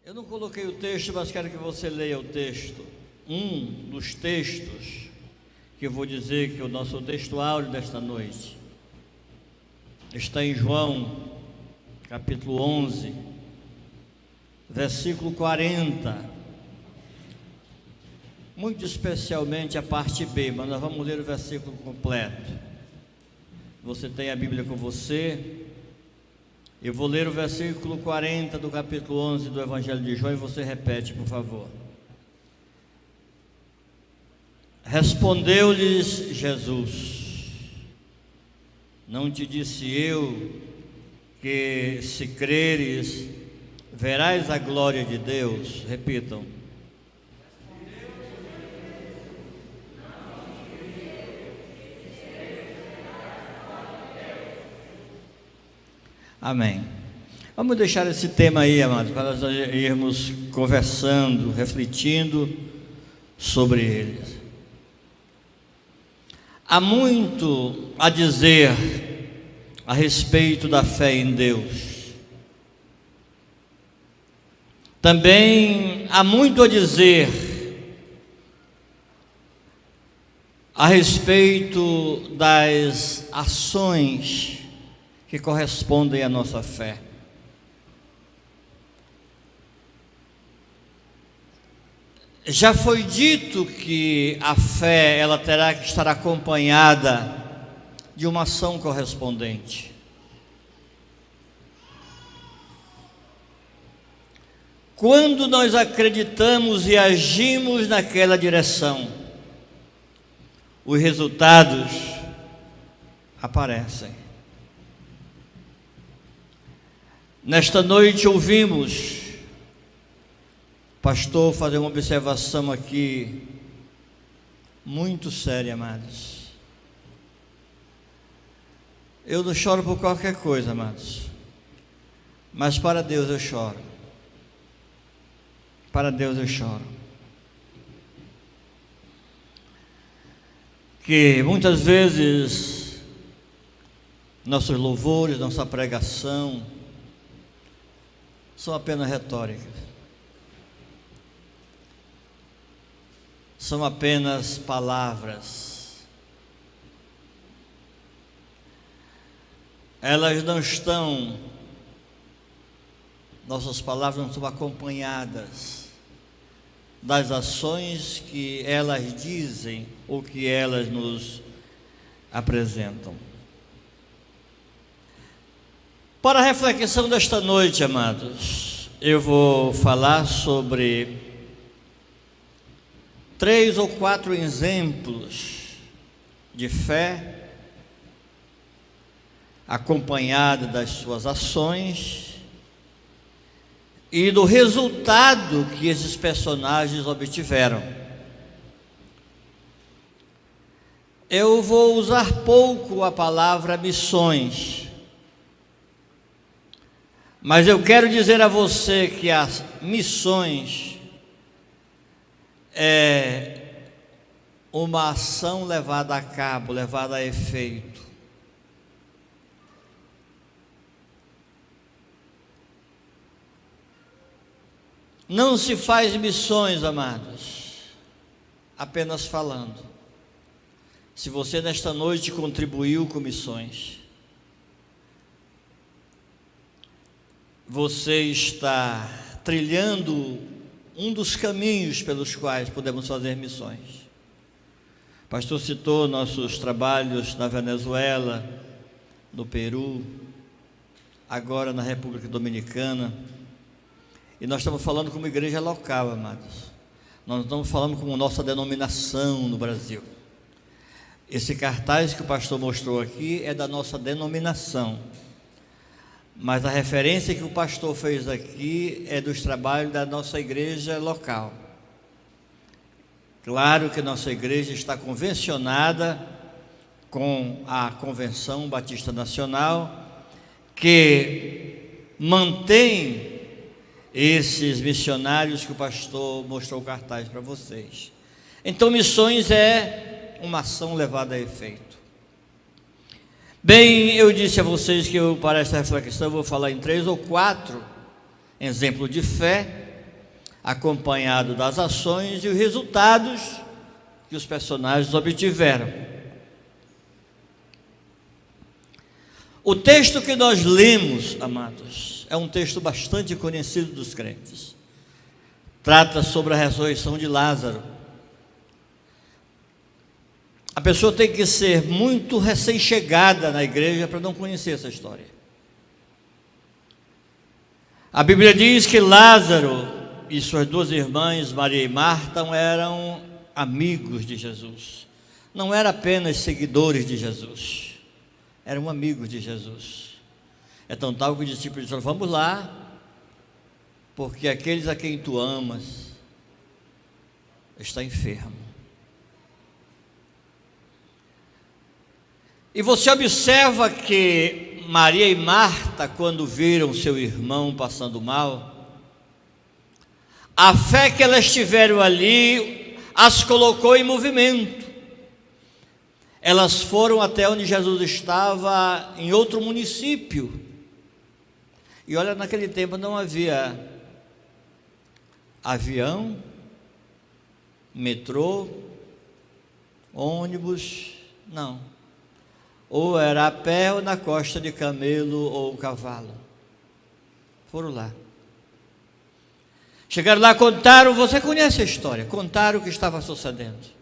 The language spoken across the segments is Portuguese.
Eu não coloquei o texto, mas quero que você leia o texto. Um dos textos que eu vou dizer que é o nosso texto áureo desta noite está em João, capítulo 11, versículo 40. Muito especialmente a parte B, mas nós vamos ler o versículo completo. Você tem a Bíblia com você? Eu vou ler o versículo 40 do capítulo 11 do Evangelho de João e você repete, por favor. Respondeu-lhes Jesus: não te disse eu que, se creres, verás a glória de Deus? Repitam. Amém. Vamos deixar esse tema aí, amados, para nós irmos conversando, refletindo sobre ele. Há muito a dizer a respeito da fé em Deus. Também há muito a dizer a respeito das ações que correspondem à nossa fé. Já foi dito que a fé ela terá que estar acompanhada de uma ação correspondente. Quando nós acreditamos e agimos naquela direção, os resultados aparecem. Nesta noite ouvimos o pastor fazer uma observação aqui muito séria, amados. Eu não choro por qualquer coisa, amados, mas para Deus eu choro. Para Deus eu choro. Que muitas vezes nossos louvores, nossa pregação são apenas retóricas, são apenas palavras, elas não estão, nossas palavras não estão acompanhadas das ações que elas dizem ou que elas nos apresentam. Para a reflexão desta noite, amados, eu vou falar sobre 3 ou 4 exemplos de fé acompanhada das suas ações e do resultado que esses personagens obtiveram. Eu vou usar pouco a palavra missões, mas eu quero dizer a você que as missões é uma ação levada a cabo, levada a efeito. Não se faz missões, amados, apenas falando. Se você nesta noite contribuiu com missões, você está trilhando um dos caminhos pelos quais podemos fazer missões. O pastor citou nossos trabalhos na Venezuela, no Peru, agora na República Dominicana, e nós estamos falando como igreja local, amados. Nós estamos falando como nossa denominação no Brasil. Esse cartaz que o pastor mostrou aqui é da nossa denominação, mas a referência que o pastor fez aqui é dos trabalhos da nossa igreja local. Claro que nossa igreja está convencionada com a Convenção Batista Nacional, que mantém esses missionários que o pastor mostrou o cartaz para vocês. Então, missões é uma ação levada a efeito. Bem, eu disse a vocês que para esta reflexão eu vou falar em 3 ou 4 exemplos de fé acompanhado das ações e os resultados que os personagens obtiveram. O texto que nós lemos, amados, é um texto bastante conhecido dos crentes. Trata sobre a ressurreição de Lázaro. A pessoa tem que ser muito recém-chegada na igreja para não conhecer essa história. A Bíblia diz que Lázaro e suas duas irmãs, Maria e Marta, eram amigos de Jesus. Não eram apenas seguidores de Jesus, eram amigos de Jesus. É tão tal que os discípulos disseram: vamos lá, porque aqueles a quem tu amas está enfermo. E você observa que Maria e Marta, quando viram seu irmão passando mal, a fé que elas tiveram ali as colocou em movimento. Elas foram até onde Jesus estava, em outro município. E olha, naquele tempo não havia avião, metrô, ônibus, não. Ou era a pé, ou na costa de camelo ou cavalo. Foram lá. Chegaram lá, contaram, você conhece a história, contaram o que estava sucedendo.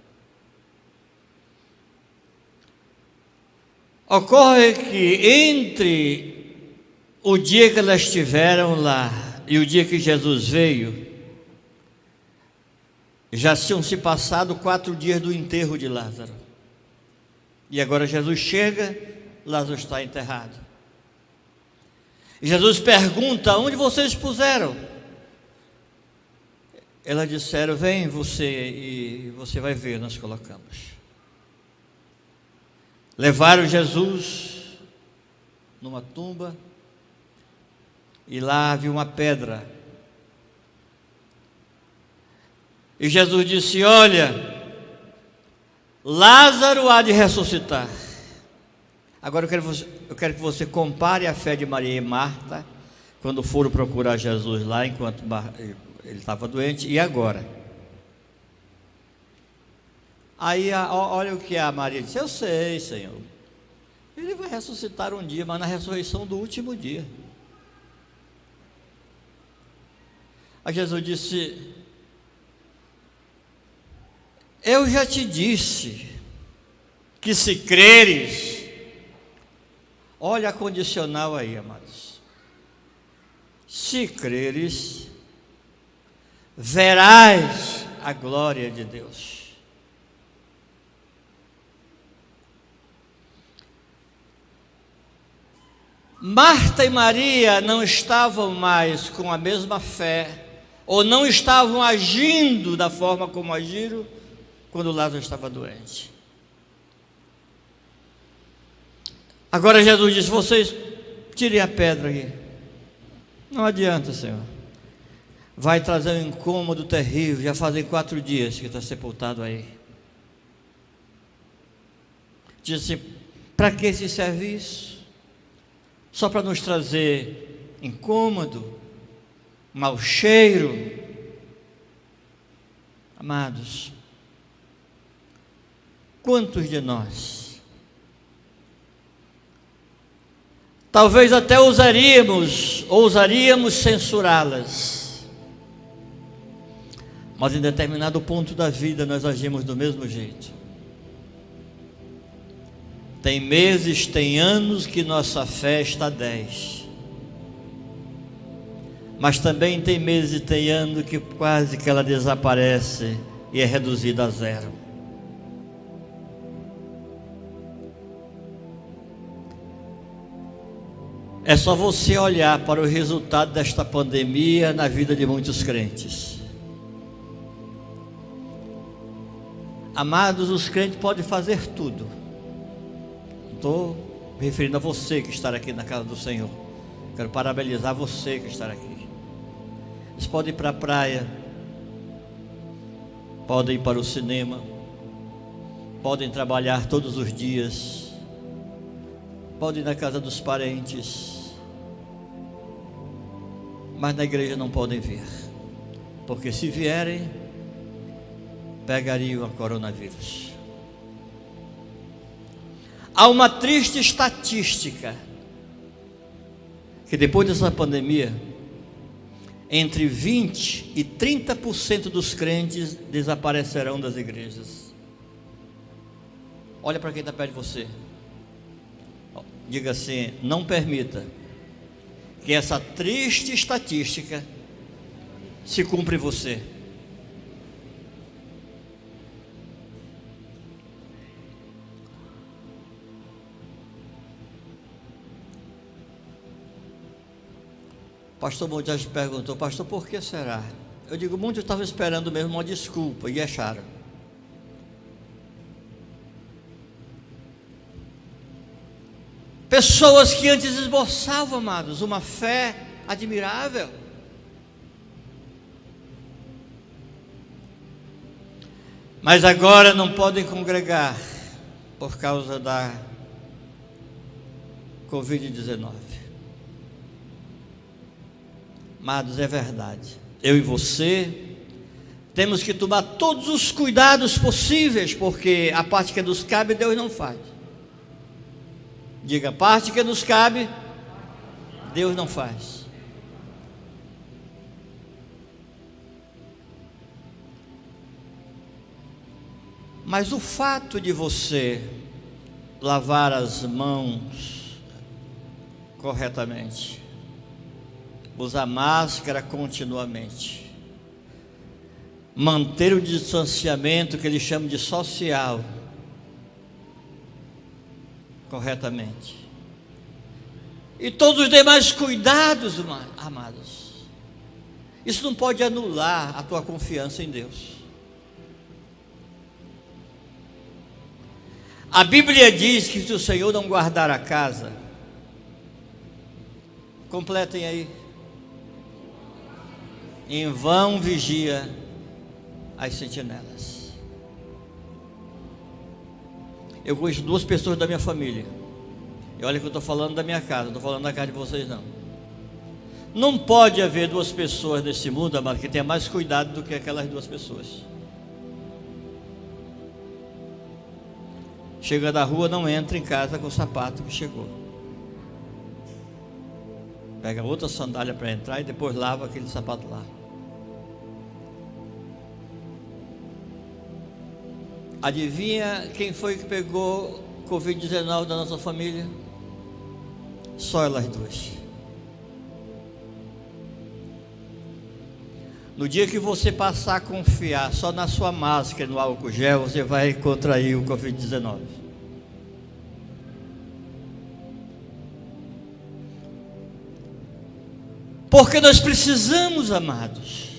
Ocorre que entre o dia que elas estiveram lá e o dia que Jesus veio, já tinham se passado 4 dias do enterro de Lázaro. E agora Jesus chega, Lázaro está enterrado. E Jesus pergunta: onde vocês puseram? Elas disseram: vem você e você vai ver, nós colocamos. Levaram Jesus numa tumba e lá havia uma pedra. E Jesus disse: olha, Lázaro há de ressuscitar. Agora eu quero que você compare a fé de Maria e Marta quando foram procurar Jesus lá enquanto ele estava doente, e agora? Aí olha o que a Maria disse: eu sei, Senhor, ele vai ressuscitar um dia, mas na ressurreição do último dia. Aí Jesus disse: eu já te disse que se creres, olha a condicional aí, amados, se creres, verás a glória de Deus. Marta e Maria não estavam mais com a mesma fé, ou não estavam agindo da forma como agiram quando Lázaro estava doente. Agora Jesus disse: vocês tirem a pedra aqui. Não adianta, Senhor, vai trazer um incômodo terrível. Já fazem 4 dias que está sepultado aí. Diz assim: para que esse serviço? Só para nos trazer incômodo, mau cheiro? Amados, quantos de nós talvez até ousaríamos censurá-las, mas em determinado ponto da vida nós agimos do mesmo jeito. Tem meses, tem anos que nossa fé está 10, mas também tem meses e tem anos que quase que ela desaparece e é reduzida a 0. É só você olhar para o resultado desta pandemia na vida de muitos crentes. Amados, os crentes podem fazer tudo. Estou me referindo a você que está aqui na casa do Senhor. Quero parabenizar você que está aqui. Eles podem ir para a praia, podem ir para o cinema, podem trabalhar todos os dias, podem ir na casa dos parentes, mas na igreja não podem vir. porque se vierem, pegariam a coronavírus. Há uma triste estatística, que depois dessa pandemia, entre 20% e 30% dos crentes desaparecerão das igrejas. Olha para quem está perto de você. Diga assim: não permita que essa triste estatística se cumpra em você. Pastor Moisés perguntou: pastor, por que será? Eu digo: muitos estavam esperando mesmo uma desculpa e acharam. Pessoas que antes esboçavam, amados, uma fé admirável, mas agora não podem congregar por causa da Covid-19. Amados, é verdade. Eu e você temos que tomar todos os cuidados possíveis, porque a parte que nos cabe, Deus não faz. Diga: a parte que nos cabe, Deus não faz. Mas o fato de você lavar as mãos corretamente, usar máscara continuamente, manter o distanciamento que eles chamam de social corretamente, e todos os demais cuidados, amados, isso não pode anular a tua confiança em Deus. A Bíblia diz que se o Senhor não guardar a casa, completem aí, em vão vigia as sentinelas. Eu conheço duas pessoas da minha família, e olha que eu estou falando da minha casa, não estou falando da casa de vocês não. Não pode haver duas pessoas nesse mundo, amado, que tenha mais cuidado do que aquelas duas pessoas. Chega da rua, não entra em casa com o sapato que chegou, pega outra sandália para entrar e depois lava aquele sapato lá. Adivinha quem foi que pegou Covid-19 da nossa família? Só elas duas. No dia que você passar a confiar só na sua máscara e no álcool gel, você vai contrair o Covid-19. Porque nós precisamos, amados,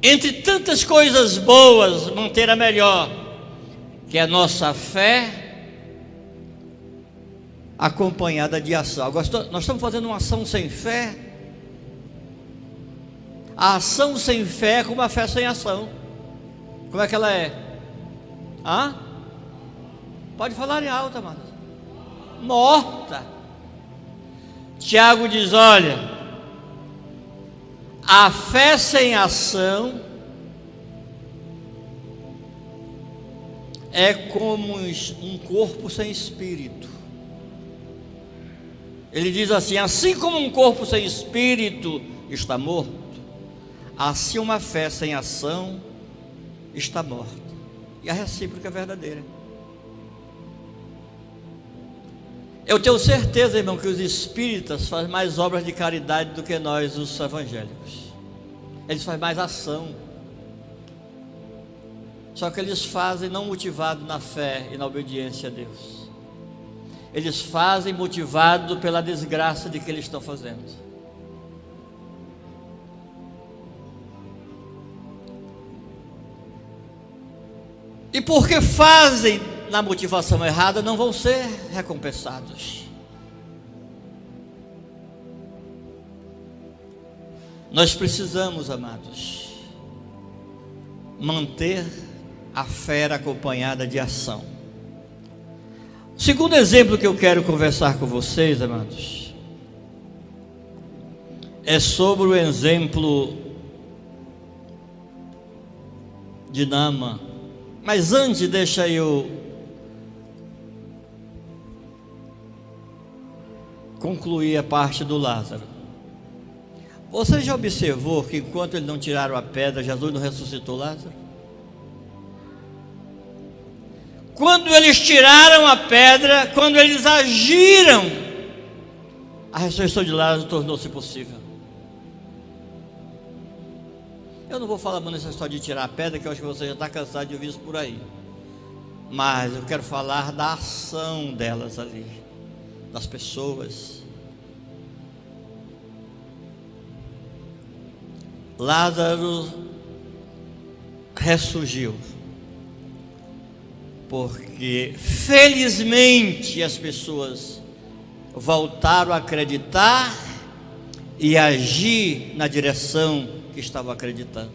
entre tantas coisas boas, manter a melhor, que é a nossa fé acompanhada de ação. Agora, nós estamos fazendo uma ação sem fé. A ação sem fé é como a fé sem ação. Como é que ela é? Pode falar em alta, amado. Morta. Tiago diz: olha, a fé sem ação é como um corpo sem espírito. Ele diz assim: assim como um corpo sem espírito está morto, assim uma fé sem ação está morta. E a recíproca é verdadeira. Eu tenho certeza, irmão, que os espíritas fazem mais obras de caridade do que nós, os evangélicos. Eles fazem mais ação. Só que eles fazem não motivado na fé e na obediência a Deus. Eles fazem motivado pela desgraça de que eles estão fazendo. E porque fazem na motivação errada, não vão ser recompensados. Nós precisamos, amados, manter a fé acompanhada de ação. O segundo exemplo que eu quero conversar com vocês, amados, é sobre o exemplo de Naamã. Mas antes, deixa eu concluir a parte do Lázaro. Você já observou que enquanto eles não tiraram a pedra, Jesus não ressuscitou Lázaro? Quando eles tiraram a pedra, quando eles agiram, a ressurreição de Lázaro tornou-se possível. Eu não vou falar muito nessa história de tirar a pedra, que eu acho que você já está cansado de ouvir isso por aí. Mas eu quero falar da ação delas ali, das pessoas. Lázaro ressurgiu, porque felizmente as pessoas voltaram a acreditar e agir na direção que estavam acreditando.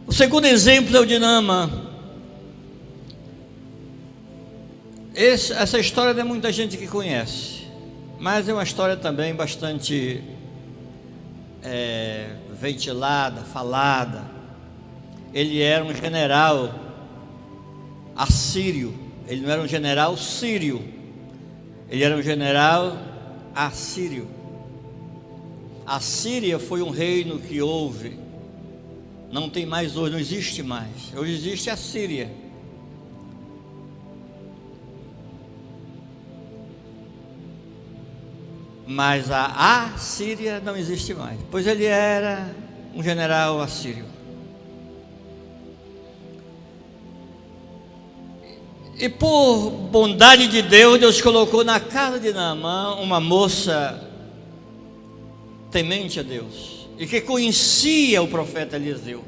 O segundo exemplo é o de Naamã. Essa história não é muita gente que conhece, mas é uma história também bastante ventilada, falada. Ele era um general assírio, ele não era um general sírio, ele era um general assírio. A Síria foi um reino que houve, não tem mais hoje, não existe mais. Hoje existe a Síria. Mas a Assíria não existe mais, pois ele era um general assírio. E por bondade de Deus, Deus colocou na casa de Naamã uma moça temente a Deus e que conhecia o profeta Eliseu.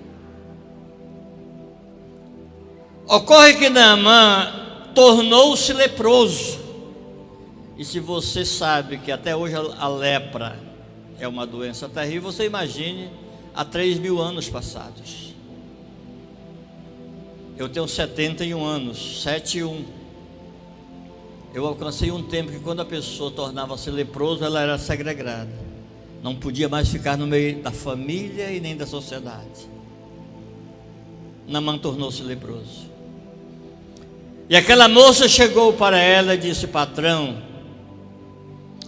Ocorre que Naamã tornou-se leproso. E se você sabe que até hoje a lepra é uma doença terrível, você imagine há 3.000 anos passados. Eu tenho 71 anos, 71. Eu alcancei um tempo que quando a pessoa tornava-se leproso, ela era segregada. Não podia mais ficar no meio da família e nem da sociedade. Naamã tornou-se leproso. E aquela moça chegou para ela e disse: patrão,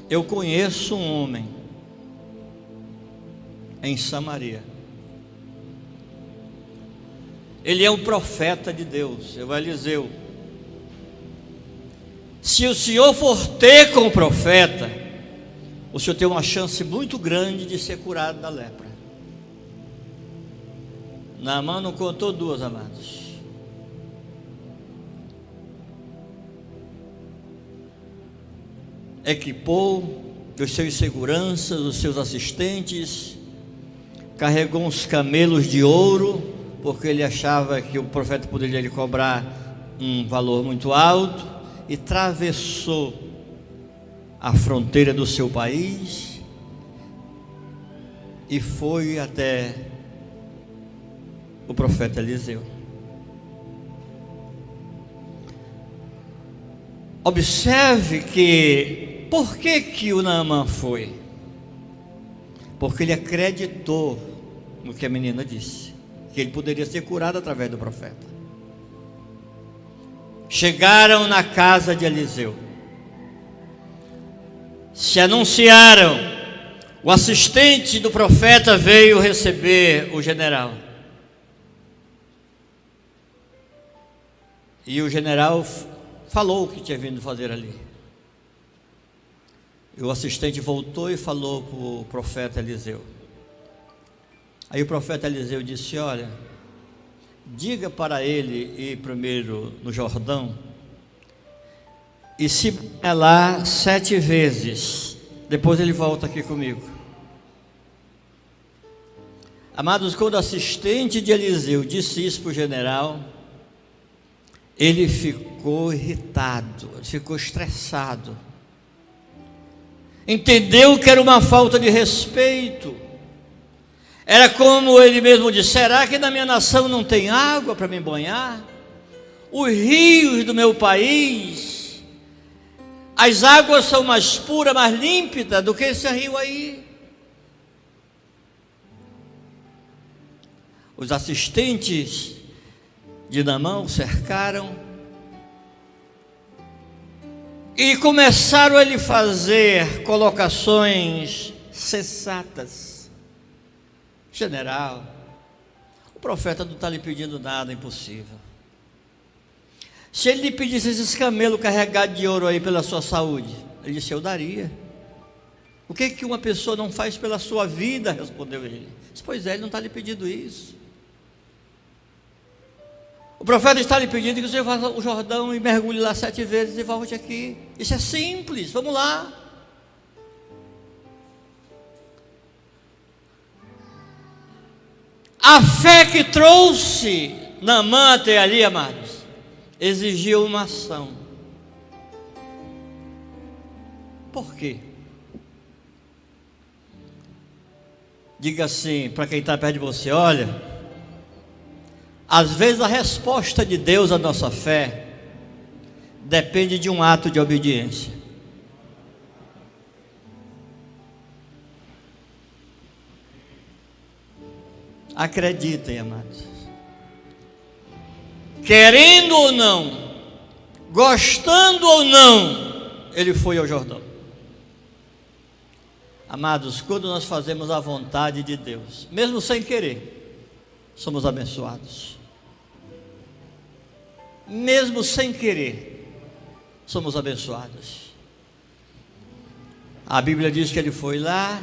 eu conheço um homem em Samaria. Ele é um profeta de Deus, é o Eliseu. Se o senhor for ter com o profeta, o senhor tem uma chance muito grande de ser curado da lepra. Naamã não contou duas, amados. Equipou os seus seguranças, os seus assistentes, carregou uns camelos de ouro, porque ele achava que o profeta poderia lhe cobrar um valor muito alto, e atravessou a fronteira do seu país e foi até o profeta Eliseu. Observe que, por que o Naamã foi? Porque ele acreditou no que a menina disse, que ele poderia ser curado através do profeta. Chegaram na casa de Eliseu, se anunciaram, o assistente do profeta veio receber o general. E o general falou o que tinha vindo fazer ali. E o assistente voltou e falou para o profeta Eliseu. Aí o profeta Eliseu disse: olha, diga para ele ir primeiro no Jordão e se banhar lá 7 vezes, depois ele volta aqui comigo. Amados, quando o assistente de Eliseu disse isso para o general, ele ficou irritado, ele ficou estressado, entendeu que era uma falta de respeito. Era como ele mesmo disse: será que na minha nação não tem água para me banhar? Os rios do meu país, as águas são mais puras, mais límpidas do que esse rio aí. Os assistentes de Naamã o cercaram e começaram a lhe fazer colocações sensatas. General, o profeta não está lhe pedindo nada impossível. Se ele lhe pedisse esses camelos carregados de ouro aí pela sua saúde, ele disse: eu daria. O que uma pessoa não faz pela sua vida? Respondeu ele. Disse: pois é, ele não está lhe pedindo isso. O profeta está lhe pedindo que você vá ao Jordão e mergulhe lá 7 vezes e volte aqui. Isso é simples, vamos lá. A fé que trouxe Naamã até ali, amados, exigiu uma ação. Por quê? Diga assim para quem está perto de você: olha, às vezes a resposta de Deus à nossa fé depende de um ato de obediência. Acreditem, amados. Querendo ou não, gostando ou não, ele foi ao Jordão. Amados, quando nós fazemos a vontade de Deus, mesmo sem querer, somos abençoados. Mesmo sem querer, somos abençoados. A Bíblia diz que ele foi lá,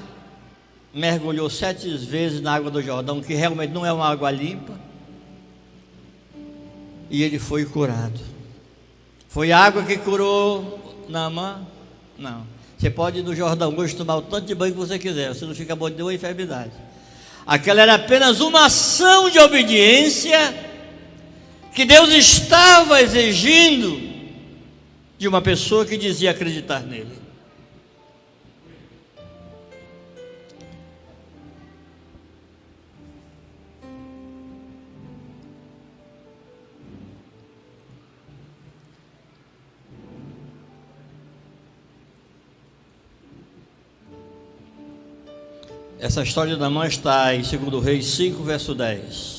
mergulhou 7 vezes na água do Jordão, que realmente não é uma água limpa, e ele foi curado. Foi a água que curou Naamã? Não. Você pode ir no Jordão hoje tomar o tanto de banho que você quiser, você não fica bom de nenhuma enfermidade. Aquela era apenas uma ação de obediência que Deus estava exigindo de uma pessoa que dizia acreditar nele. Essa história de Naamã está em 2 Reis 5, verso 10.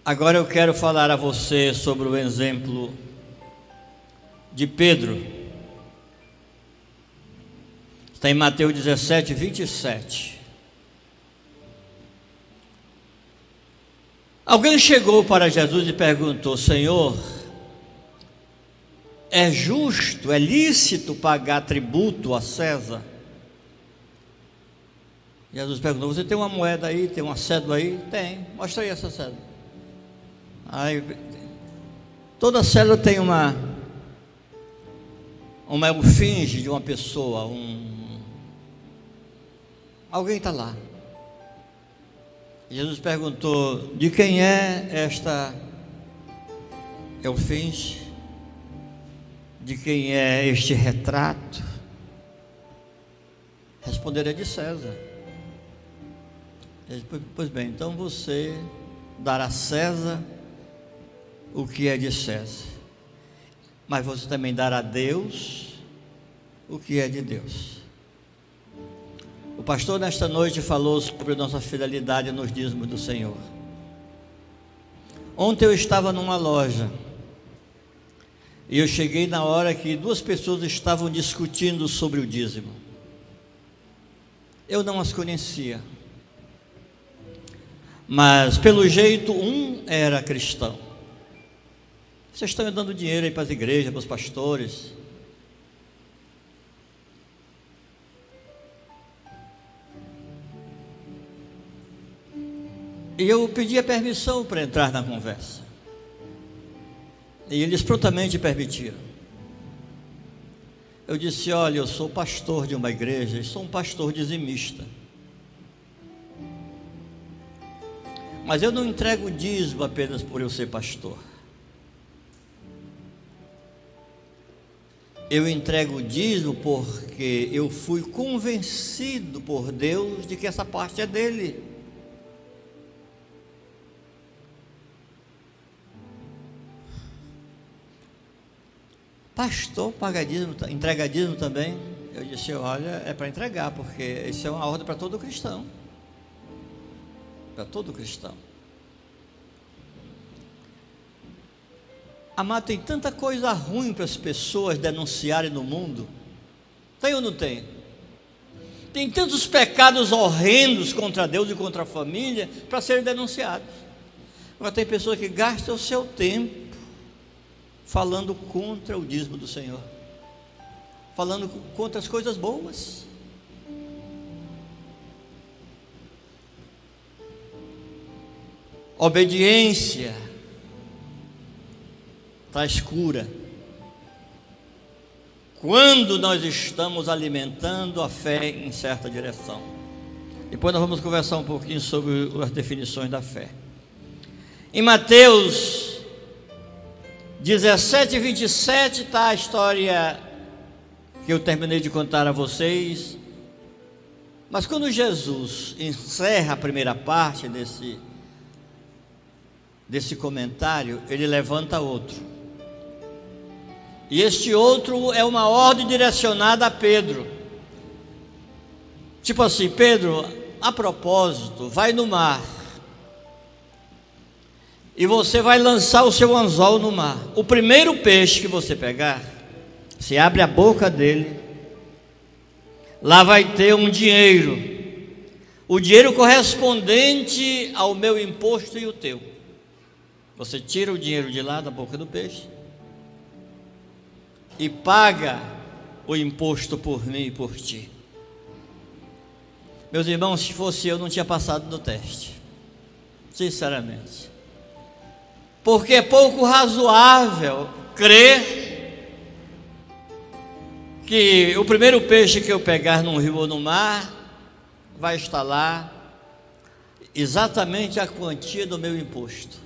Agora eu quero falar a você sobre o exemplo de Pedro. Está em Mateus 17, 27. Alguém chegou para Jesus e perguntou: Senhor, é justo, é lícito pagar tributo a César? Jesus perguntou: você tem uma moeda aí, tem uma cédula aí? Tem, mostra aí essa cédula. Aí, toda cédula tem uma finge de uma pessoa, alguém está lá. Jesus perguntou: de quem é esta finge? De quem é este retrato? Responderam: é de César. Ele disse: pois bem, então você dará a César o que é de César, mas você também dará a Deus o que é de Deus. O pastor nesta noite falou sobre nossa fidelidade nos dízimos do Senhor. Ontem eu estava numa loja e eu cheguei na hora que 2 pessoas estavam discutindo sobre o dízimo. Eu não as conhecia, mas pelo jeito um era cristão. Vocês estão dando dinheiro aí para as igrejas, para os pastores. E eu pedi a permissão para entrar na conversa. E eles prontamente permitiram. Eu disse: olha, eu sou pastor de uma igreja e sou um pastor dizimista. Mas eu não entrego dízimo apenas por eu ser pastor. Eu entrego dízimo porque eu fui convencido por Deus de que essa parte é dele. Pastor, pagadismo, entregadismo também? Eu disse, olha, é para entregar, porque isso é uma ordem para todo cristão. Para todo cristão. Amado, tem tanta coisa ruim para as pessoas denunciarem no mundo. Tem ou não tem? Tem tantos pecados horrendos contra Deus e contra a família para serem denunciados. Agora tem pessoas que gastam o seu tempo falando contra o dízimo do Senhor, falando contra as coisas boas. Obediência traz cura. Quando nós estamos alimentando a fé em certa direção. Depois nós vamos conversar um pouquinho sobre as definições da fé. Em Mateus 17 e 27 está a história que eu terminei de contar a vocês. Mas quando Jesus encerra a primeira parte desse comentário, ele levanta outro. E este outro é uma ordem direcionada a Pedro. Tipo assim, Pedro, a propósito, vai no mar. E você vai lançar o seu anzol no mar. O primeiro peixe que você pegar, você abre a boca dele. Lá vai ter um dinheiro. O dinheiro correspondente ao meu imposto e o teu. Você tira o dinheiro de lá da boca do peixe e paga o imposto por mim e por ti. Meus irmãos, se fosse eu, não tinha passado no teste, sinceramente, porque é pouco razoável crer que o primeiro peixe que eu pegar num rio ou no mar vai estar lá exatamente a quantia do meu imposto.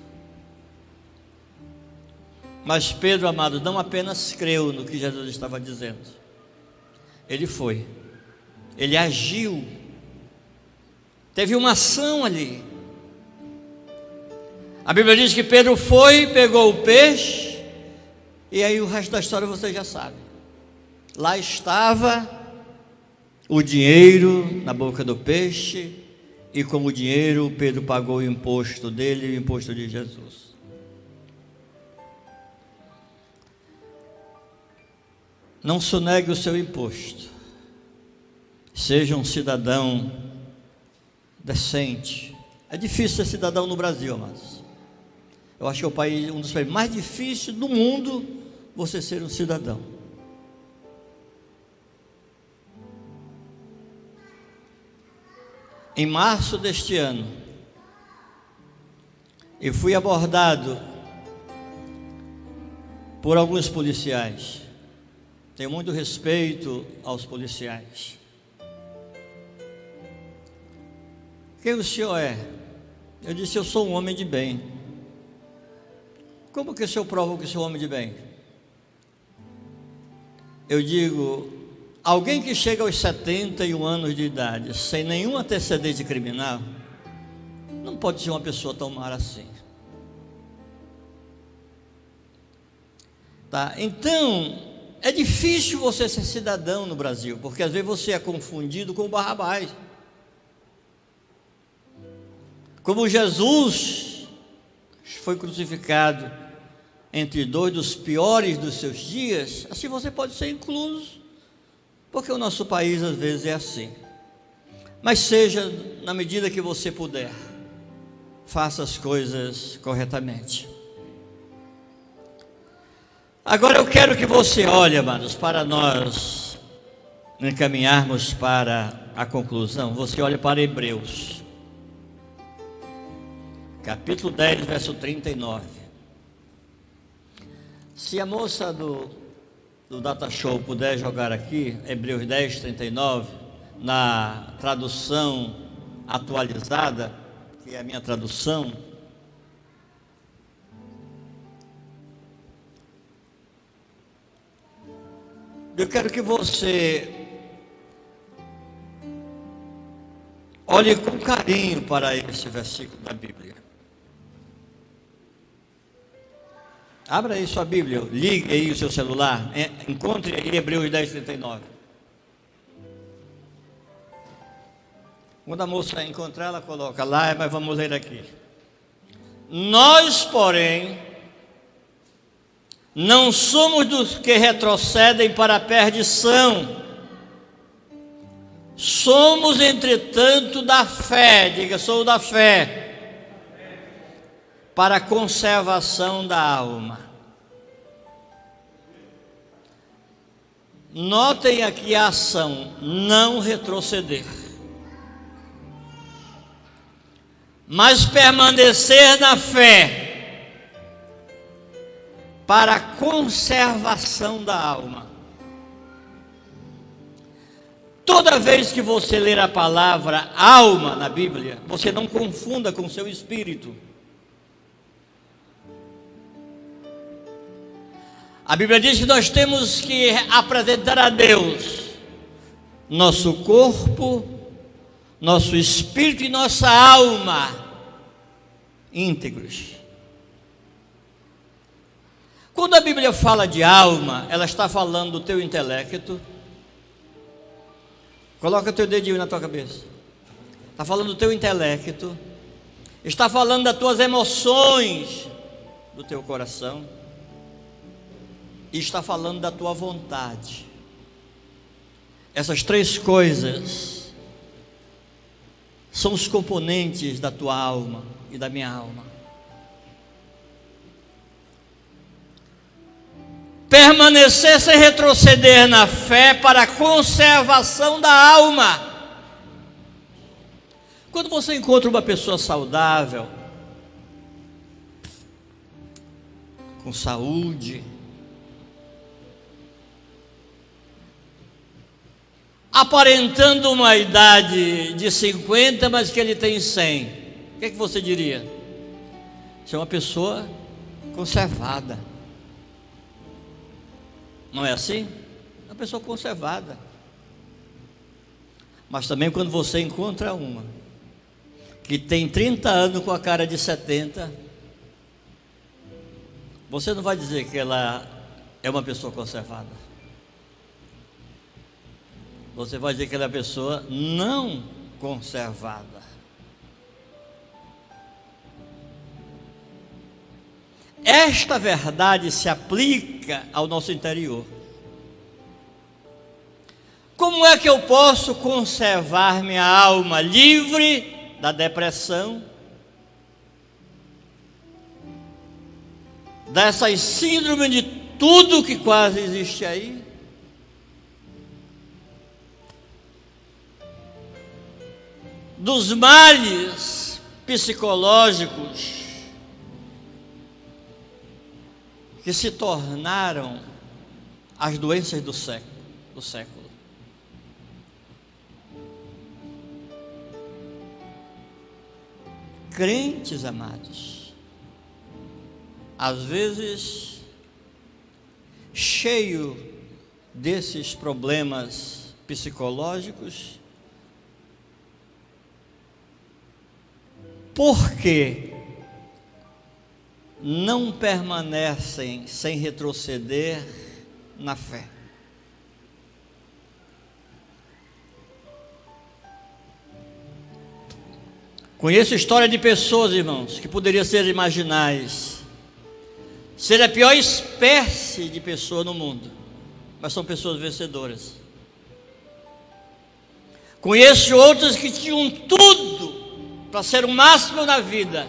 Mas Pedro, amado, não apenas creu no que Jesus estava dizendo, ele foi, ele agiu, teve uma ação ali. A Bíblia diz que Pedro foi, pegou o peixe, e aí o resto da história você já sabe. Lá estava o dinheiro na boca do peixe, e com o dinheiro Pedro pagou o imposto dele e o imposto de Jesus. Não sonegue o seu imposto. Seja um cidadão decente. É difícil ser cidadão no Brasil, amados. Eu acho que é um dos países mais difíceis do mundo você ser um cidadão. Em março deste ano, eu fui abordado por alguns policiais. Tenho muito respeito aos policiais. Quem o senhor é? Eu disse, eu sou um homem de bem. Como que o senhor prova que sou homem de bem? Eu digo, alguém que chega aos 71 anos de idade, sem nenhum antecedente criminal, não pode ser uma pessoa tão má assim. Tá? Então, é difícil você ser cidadão no Brasil, porque às vezes você é confundido com Barrabás. Como Jesus foi crucificado entre dois dos piores dos seus dias, assim você pode ser incluso, porque o nosso país às vezes é assim. Mas seja na medida que você puder, faça as coisas corretamente. Agora eu quero que você olhe, amados, para nós encaminharmos para a conclusão. Você olha para Hebreus, capítulo 10, verso 39. Se a moça do Data Show puder jogar aqui, Hebreus 10, 39, na tradução atualizada, que é a minha tradução. Eu quero que você olhe com carinho para esse versículo da Bíblia. Abra aí sua Bíblia, ligue aí o seu celular, encontre aí Hebreus 10:39. Quando a moça encontrar, ela coloca lá, mas vamos ler aqui. Nós, porém, não somos dos que retrocedem para a perdição. Somos, entretanto, da fé, diga, sou da fé, para a conservação da alma. Notem aqui a ação, não retroceder, mas permanecer na fé, para a conservação da alma. Toda vez que você ler a palavra alma na Bíblia, você não confunda com o seu espírito. A Bíblia diz que nós temos que apresentar a Deus nosso corpo, nosso espírito e nossa alma íntegros. Quando a Bíblia fala de alma, ela está falando do teu intelecto. Coloca teu dedinho na tua cabeça. Está falando do teu intelecto. Está falando das tuas emoções, do teu coração. E está falando da tua vontade. Essas três coisas são os componentes da tua alma e da minha alma. Permanecer sem retroceder na fé para a conservação da alma. Quando você encontra uma pessoa saudável, com saúde, aparentando uma idade de 50, mas que ele tem 100, o que você diria? Você é uma pessoa conservada. Não é assim? É uma pessoa conservada. Mas também quando você encontra uma que tem 30 anos com a cara de 70, você não vai dizer que ela é uma pessoa conservada. Você vai dizer que ela é uma pessoa não conservada. Esta verdade se aplica ao nosso interior. Como é que eu posso conservar minha alma livre da depressão, dessas síndromes de tudo que quase existe aí? Dos males psicológicos que se tornaram as doenças do século. Crentes amados, às vezes cheio desses problemas psicológicos, porque não permanecem sem retroceder na fé. Conheço história de pessoas, irmãos, que poderiam ser marginais, ser a pior espécie de pessoa no mundo, mas são pessoas vencedoras. Conheço outros que tinham tudo para ser o máximo na vida,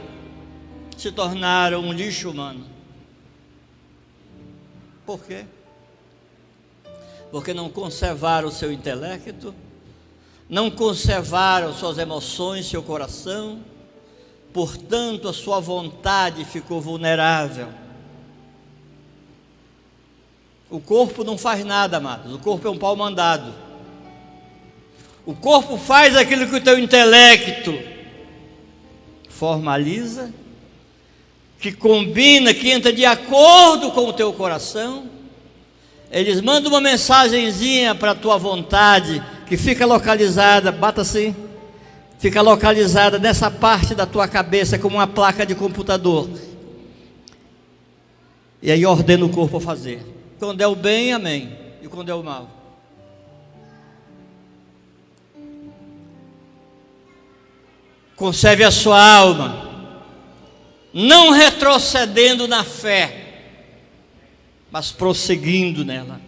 se tornaram um lixo humano. Por quê? Porque não conservaram o seu intelecto, não conservaram suas emoções, seu coração, portanto a sua vontade ficou vulnerável. O corpo não faz nada, amados, o corpo é um pau mandado. O corpo faz aquilo que o teu intelecto formaliza, que combina, que entra de acordo com o teu coração. Eles mandam uma mensagenzinha para a tua vontade, que fica localizada, bata assim, fica localizada nessa parte da tua cabeça como uma placa de computador. E aí ordena o corpo a fazer. Quando é o bem, amém. E quando é o mal? Conserve a sua alma, não retrocedendo na fé, mas prosseguindo nela.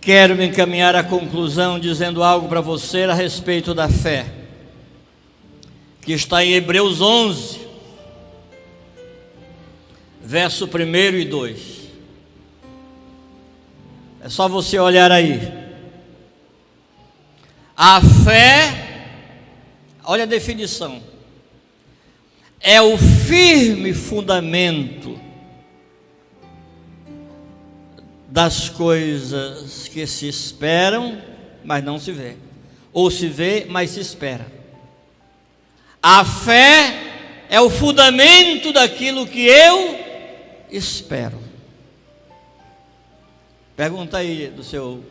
Quero me encaminhar à conclusão dizendo algo para você a respeito da fé, que está em Hebreus 11, verso 1 e 2. É só você olhar aí. A fé, olha a definição, é o firme fundamento das coisas que se esperam, mas não se vê, ou se vê, mas se espera. A fé é o fundamento daquilo que eu espero. Pergunta aí do seu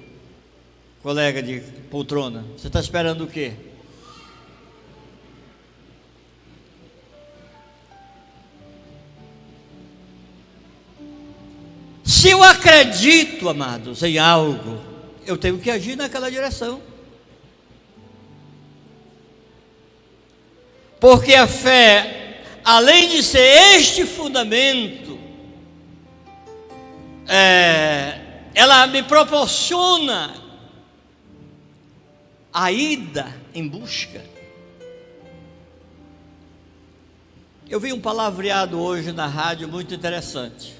colega de poltrona, você está esperando o quê? Se eu acredito, amados, em algo, eu tenho que agir naquela direção. Porque a fé, além de ser este fundamento, ela me proporciona a ida em busca. Eu vi um palavreado hoje na rádio muito interessante.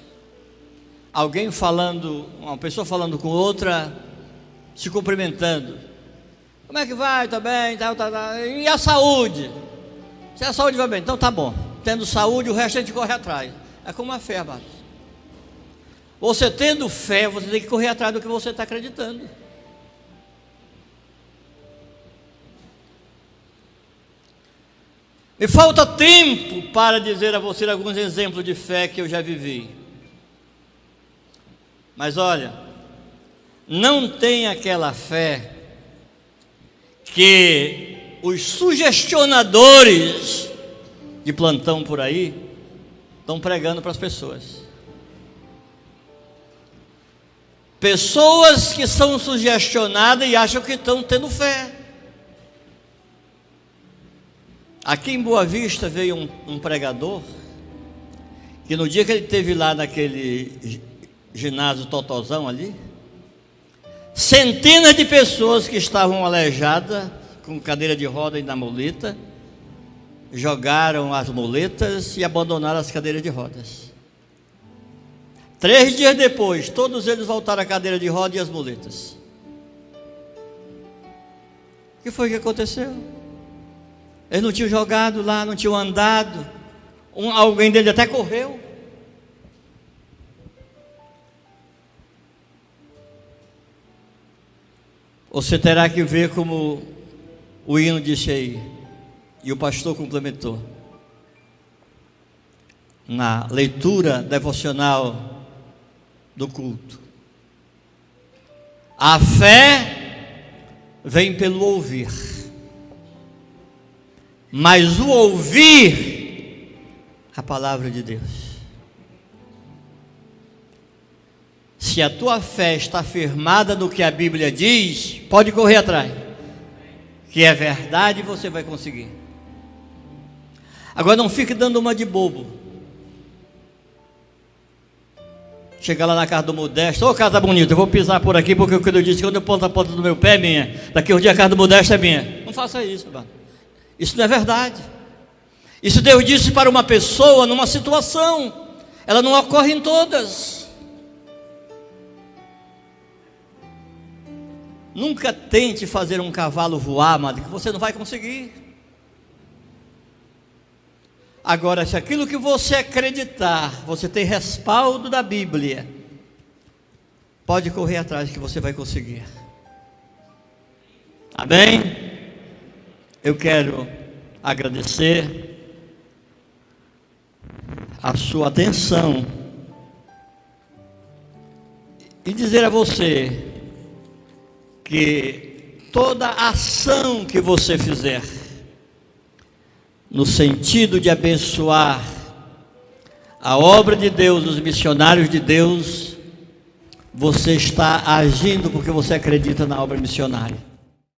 Alguém falando, uma pessoa falando com outra, se cumprimentando. Como é que vai? Tá bem? Tá. E a saúde? Se a saúde vai bem, então tá bom. Tendo saúde, o resto a gente corre atrás. É como a fé, amados. Você tendo fé, você tem que correr atrás do que você está acreditando. Me falta tempo para dizer a você alguns exemplos de fé que eu já vivi. Mas olha, não tem aquela fé que os sugestionadores de plantão por aí estão pregando para as pessoas. Pessoas que são sugestionadas e acham que estão tendo fé. Aqui em Boa Vista veio um pregador, que no dia que ele esteve lá naquele ginásio Totozão ali, centenas de pessoas que estavam aleijadas, com cadeira de roda e na muleta, jogaram as muletas e abandonaram as cadeiras de rodas. 3 dias depois, todos eles voltaram à cadeira de roda e as muletas. O que foi que aconteceu? Eles não tinham jogado lá, não tinham andado. Alguém deles até correu. Você terá que ver como o hino disse aí, e o pastor complementou, na leitura devocional do culto. A fé vem pelo ouvir, mas o ouvir a palavra de Deus. Se a tua fé está firmada no que a Bíblia diz, pode correr atrás, que é verdade, você vai conseguir. Agora não fique dando uma de bobo. Chega lá na casa do Modesto, ô casa bonita, eu vou pisar por aqui, porque o que eu disse, quando eu ponto a ponta do meu pé é minha, daqui um dia a casa do Modesto é minha. Não faça isso, mano. Isso não é verdade. Isso Deus disse para uma pessoa numa situação, ela não ocorre em todas. Nunca tente fazer um cavalo voar, amado, que você não vai conseguir. Agora, se aquilo que você acreditar, você tem respaldo da Bíblia, pode correr atrás que você vai conseguir. Amém? Eu quero agradecer a sua atenção e dizer a você que toda ação que você fizer no sentido de abençoar a obra de Deus, os missionários de Deus, você está agindo porque você acredita na obra missionária.